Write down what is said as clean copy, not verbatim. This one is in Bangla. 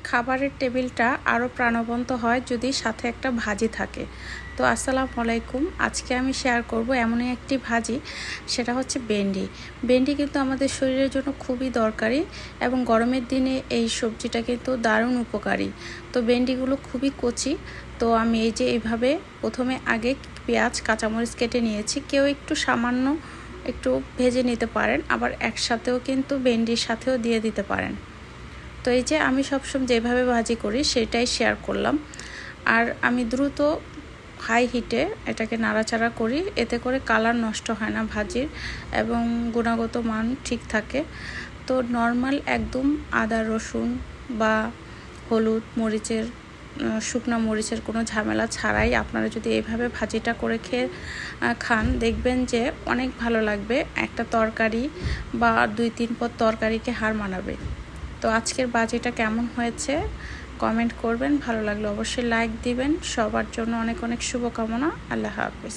খাবারের টেবিলটা আরও প্রাণবন্ত হয় যদি সাথে একটা ভাজি থাকে। তো আসসালামু আলাইকুম, আজকে আমি শেয়ার করব এমনই একটি ভাজি, সেটা হচ্ছে ভেন্ডি। ভেন্ডি কিন্তু আমাদের শরীরের জন্য খুবই দরকারি এবং গরমের দিনে এই সবজিটা কিন্তু দারুণ উপকারী। তো ভেন্ডিগুলো খুবই কচি, তো আমি এই যে এইভাবে প্রথমে আগে পেঁয়াজ কাঁচামরিচ কেটে নিয়েছি। কেউ একটু সামান্য একটু ভেজে নিতে পারেন, আবার একসাথেও কিন্তু ভেন্ডির সাথেও দিয়ে দিতে পারেন। তো এই যে আমি সবসময় যেভাবে ভাজি করি সেটাই শেয়ার করলাম। আর আমি দ্রুত হাই হিটে এটাকে নাড়াচাড়া করি, এতে করে কালার নষ্ট হয় না ভাজির এবং গুণগত মান ঠিক থাকে। তো নর্মাল একদম আদা রসুন বা হলুদ মরিচের শুকনো মরিচের কোনো ঝামেলা ছাড়াই আপনারা যদি এইভাবে ভাজিটা করে খেয়ে খান, দেখবেন যে অনেক ভালো লাগবে। একটা তরকারি বা 2-3 পদ তরকারিকে হার মানাবে। তো আজকের ভাজিটা কেমন হয়েছে কমেন্ট করবেন, ভালো লাগলে অবশ্যই লাইক দিবেন। সবার জন্য অনেক অনেক শুভকামনা। আল্লাহ হাফেজ।